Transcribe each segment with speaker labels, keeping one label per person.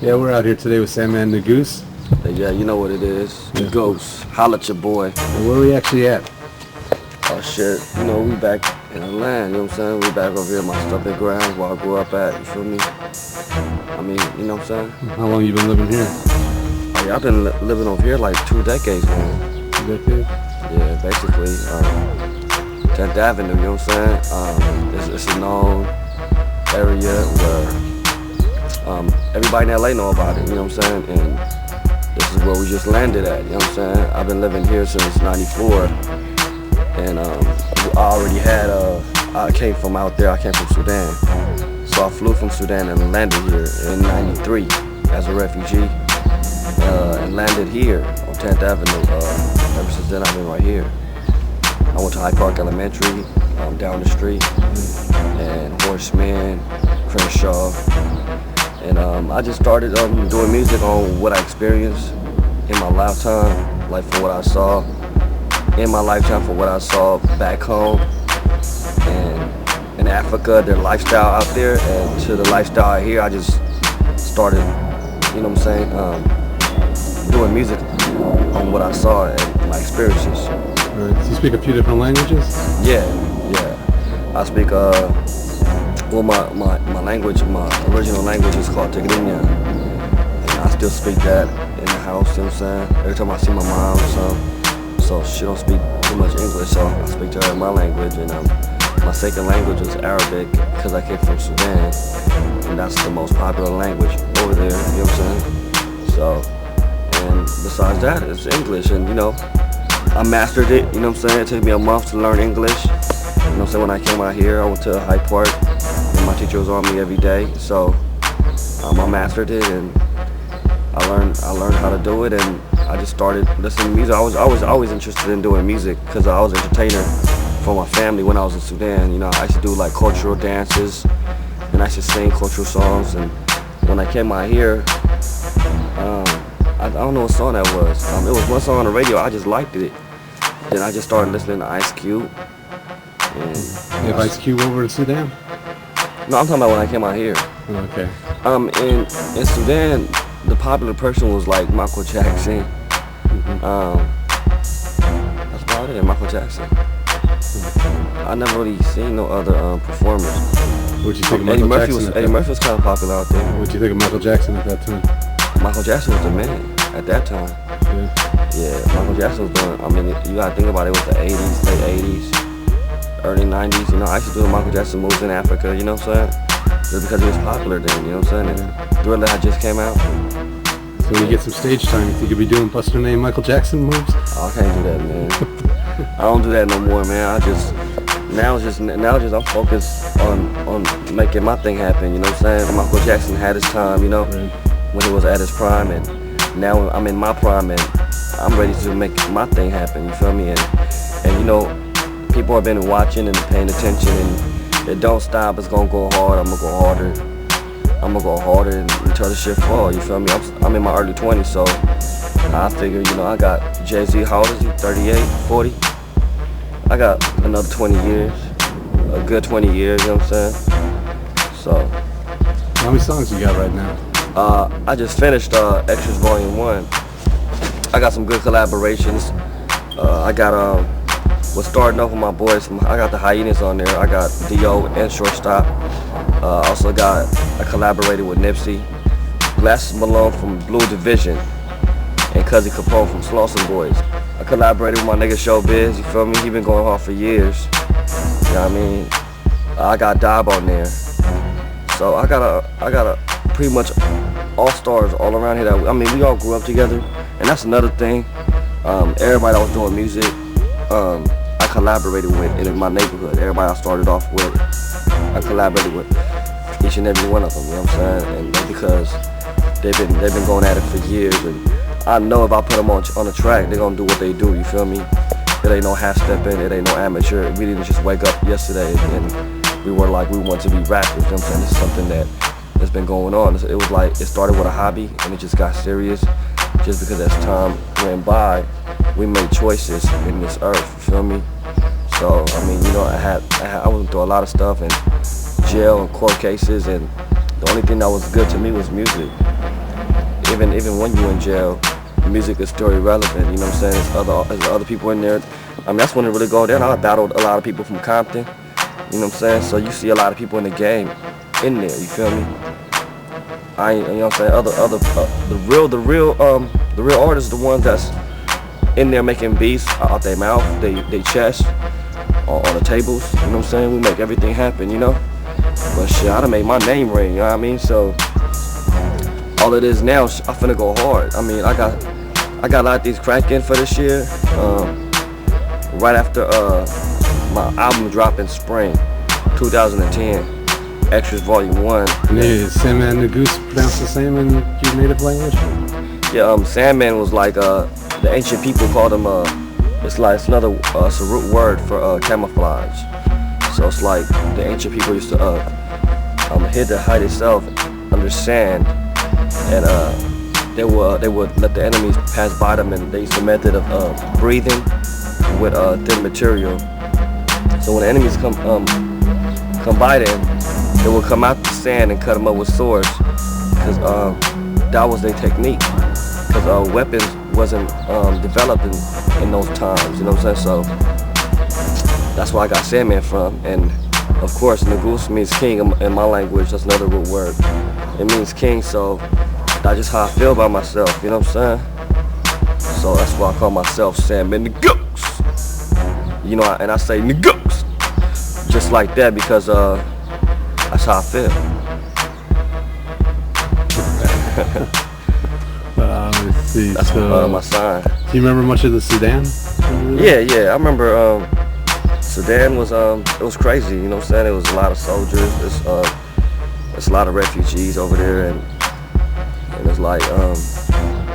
Speaker 1: Yeah, we're out here today with Sandman Negus.
Speaker 2: Yeah, you know what it is. The ghost. Holla at your boy.
Speaker 1: And where are we actually at?
Speaker 2: Oh shit, we back in the land, you know what I'm saying? We back over here, my stumpy grounds where I grew up at, you feel me? I mean, you know what I'm saying?
Speaker 1: How long you been living here?
Speaker 2: Oh, yeah, I've been living over here like 2 decades, man.
Speaker 1: 2 decades?
Speaker 2: Yeah, basically. 10th Avenue, you know what I'm saying? It's a known area where everybody in LA know about it, you know what I'm saying? And this is where we just landed at, you know what I'm saying? I've been living here since '94, and I already had, I came from out there, I came from Sudan. So I flew from Sudan and landed here in '93 as a refugee, and landed here on 10th Avenue. Ever since then I've been right here. I went to Hyde Park Elementary, down the street, and Horseman, Crenshaw. And I just started doing music on what I experienced in my lifetime, like for what I saw in my lifetime, for what I saw back home and in Africa, their lifestyle out there, and to the lifestyle here. I just started, you know what I'm saying, doing music on what I saw and my experiences.
Speaker 1: Right. So you speak a few different languages?
Speaker 2: Yeah. I speak, well, my language, my original language is called Tigrinya. And I still speak that in the house, you know what I'm saying? Every time I see my mom or something, so she don't speak too much English, so I speak to her in my language. And my second language is Arabic, because I came from Sudan, and that's the most popular language over there, you know what I'm saying? So, and besides that, it's English, and I mastered it, you know what I'm saying? It took me a month to learn English. You know what I'm saying? When I came out here, I went to Hyde Park, and my teacher was on me every day. So I mastered it, and I learned how to do it, and I just started listening to music. I was always interested in doing music because I was an entertainer for my family when I was in Sudan. I used to do like cultural dances, and I used to sing cultural songs. And when I came out here, I don't know what song that was. It was one song on the radio. I just liked it. Then I just started listening to Ice Cube. And
Speaker 1: you have Ice Cube over in Sudan?
Speaker 2: No, I'm talking about when I came out here.
Speaker 1: Oh, okay.
Speaker 2: In Sudan, the popular person was like Michael Jackson. That's about it, Michael Jackson. I never really seen no other performers.
Speaker 1: What'd you think of Michael Jackson?
Speaker 2: Eddie Murphy was kind of popular out there.
Speaker 1: What'd you think of Michael Jackson at that time?
Speaker 2: Michael Jackson was the man at that time. Yeah, Michael Jackson was doing, you gotta think about it, it was the 80s, late 80s, early 90s. I used to do the Michael Jackson moves in Africa, you know what I'm saying? Just because he was popular then, you know what I'm saying? And Thriller had just came out.
Speaker 1: So when you get some stage time, you think you'll be doing Buster Name Michael Jackson moves?
Speaker 2: Oh, I can't do that, man. I don't do that no more, man. Now I'm focused on making my thing happen, you know what I'm saying? Michael Jackson had his time,
Speaker 1: Right.
Speaker 2: when he was at his prime, and now I'm in my prime, and I'm ready to make my thing happen, you feel me? And people have been watching and paying attention, and it don't stop. It's gonna go hard. I'm gonna go harder. I'm gonna go harder until the shit fall, you feel me? I'm in my early 20s, so I figure, I got Jay-Z. How old is he? 38, 40? I got another 20 years, a good 20 years, you know what I'm saying? So
Speaker 1: How many songs you got right now?
Speaker 2: I just finished Extras Volume 1. I got some good collaborations. I got was starting off with my boys. I got the Hyenas on there. I got D.O. and Shortstop. Also I collaborated with Nipsey, Glasses Malone from Blue Division, and Cuzzy Capone from Slauson Boys. I collaborated with my nigga Showbiz, you feel me? He been going hard for years. You know what I mean? I got Dob on there. So I got a pretty much all stars all around here. We all grew up together, and that's another thing. Everybody that was doing music, I collaborated with in my neighborhood. Everybody I started off with, I collaborated with each and every one of them. You know what I'm saying? And that's because they've been going at it for years, and I know if I put them on the track, they're gonna do what they do. You feel me? It ain't no half stepping. It ain't no amateur. We didn't just wake up yesterday and we were like we want to be rappers. You know what I'm saying? This is something that's been going on. It was like it started with a hobby and it just got serious. Just because as time went by, we made choices in this earth. You feel me? So I went through a lot of stuff and jail and court cases, and the only thing that was good to me was music. even when you're in jail, music is still irrelevant. You know what I'm saying? There's other people in there. I mean, that's when it really go down. I battled a lot of people from Compton. You know what I'm saying? So you see a lot of people in the game in there. You feel me? You know what I'm saying? The real artists, the ones that's in there making beats out their mouth, they chest, on the tables. You know what I'm saying? We make everything happen. You know? But shit, I done made my name ring. You know what I mean? So all it is now, I finna go hard. I mean, I got a lot of things cracking for this year. Right after my album dropped in spring 2010, Extras Volume 1.
Speaker 1: And is Sandman Negus pronounced the same in your native language?
Speaker 2: Yeah, Sandman was like the ancient people called him. It's another it's a root word for camouflage. So it's like the ancient people used to hide itself under sand, and they would let the enemies pass by them, and they used a method of breathing with thin material. So when the enemies come by them, they would come out the sand and cut them up with swords, because that was their technique. Because weapons wasn't developed in those times. You know what I'm saying? So that's where I got Sandman from. And of course, Nugus means king in my language. That's another root word. It means king. So that's just how I feel about myself. You know what I'm saying? So that's why I call myself Sandman Negus. You know, and I say Nugus just like that because that's how I feel.
Speaker 1: Let's see.
Speaker 2: That's
Speaker 1: so,
Speaker 2: my sign.
Speaker 1: Do you remember much of the Sudan?
Speaker 2: Yeah. I remember Sudan was it was crazy. You know what I'm saying? It was a lot of soldiers. There's a lot of refugees over there, and it's like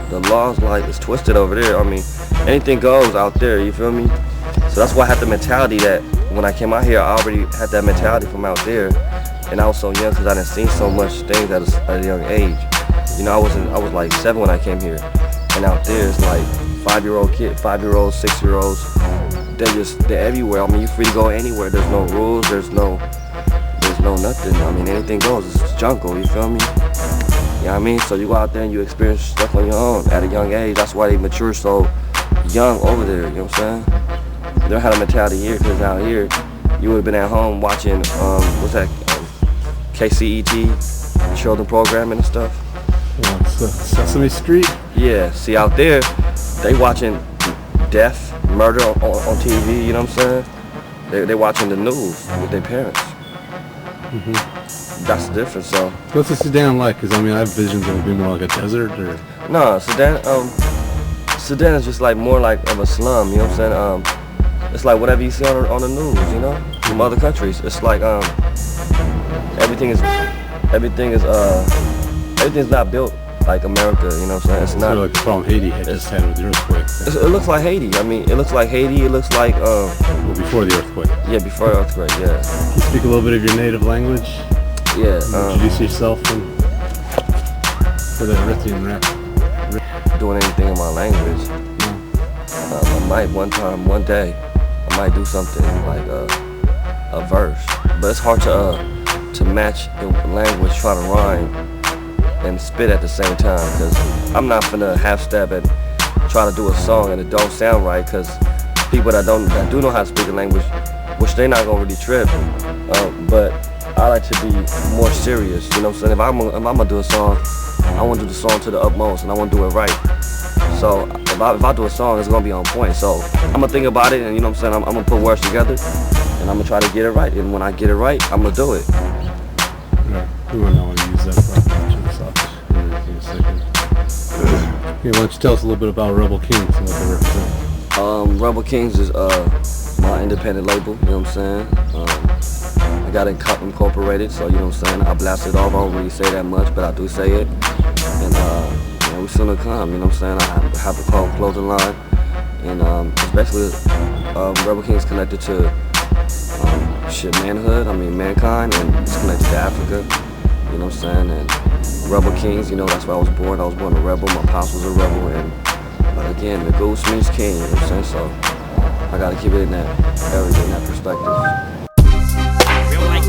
Speaker 2: the law's like it's twisted over there. I mean, anything goes out there. You feel me? So that's why I had the mentality that when I came out here, I already had that mentality from out there, and I was so young because I done seen so much things at a young age. You know, I was like 7 when I came here, and out there it's like 5-year-old kid, 5-year-olds, 6-year-olds. They're everywhere. I mean, you're free to go anywhere. There's no rules. There's no nothing. I mean, anything goes. It's jungle. You feel me? You know what I mean? So you go out there and you experience stuff on your own at a young age. That's why they mature so young over there. You know what I'm saying? They don't have a mentality here, because out here you would have been at home watching what's that? KCET, children programming and stuff.
Speaker 1: Sesame Street?
Speaker 2: Yeah, see out there, they watching death, murder on TV, you know what I'm saying? They watching the news with their parents. That's the difference, so.
Speaker 1: What's the Sudan like? Because I mean, I have visions of it being more like a desert or...
Speaker 2: No, Sudan is just like more like of a slum, you know what I'm saying? It's like whatever you see on the news, you know, from other countries. It's like everything's not built like America, you know what I'm saying? It's not
Speaker 1: like the problem Haiti had just had with the earthquake.
Speaker 2: It looks like Haiti. I mean, it looks like Haiti. It looks like
Speaker 1: well, before the earthquake.
Speaker 2: Yeah, before the earthquake. Yeah.
Speaker 1: Can you speak a little bit of your native language?
Speaker 2: Yeah.
Speaker 1: Introduce yourself for the Eritrean rap.
Speaker 2: Doing anything in my language. I might one day, I might do something like a verse, but it's hard to match the language, try to rhyme and spit at the same time, because I'm not finna half-step and try to do a song and it don't sound right, because people that do know how to speak the language, which they not gonna really trip, but I like to be more serious, you know what I'm saying? If I'm gonna do a song, I want to do the song to the utmost, and I want to do it right. So if I do a song, it's gonna be on point. So I'm gonna think about it, and you know what I'm saying, I'm gonna put words together, and I'm gonna try to get it right. And when I get it right, I'm gonna do it.
Speaker 1: Yeah, we wouldn't want to use that for a second. Yeah, why don't you tell us a little bit about Rebel Kings and what they represent?
Speaker 2: Rebel Kings is my independent label. You know what I'm saying? I got it incorporated, so you know what I'm saying. I blast it off. I don't really say that much, but I do say it. And we soon to come. You know what I'm saying? I have a clothing line, and it's basically Rebel Kings connected to manhood. I mean mankind, and it's connected to Africa. You know what I'm saying? And Rebel Kings, you know, that's where I was born. I was born a rebel. My pops was a rebel, but again, the goose means king. You know what I'm saying? So I gotta keep it in that area, in that perspective.
Speaker 3: Real life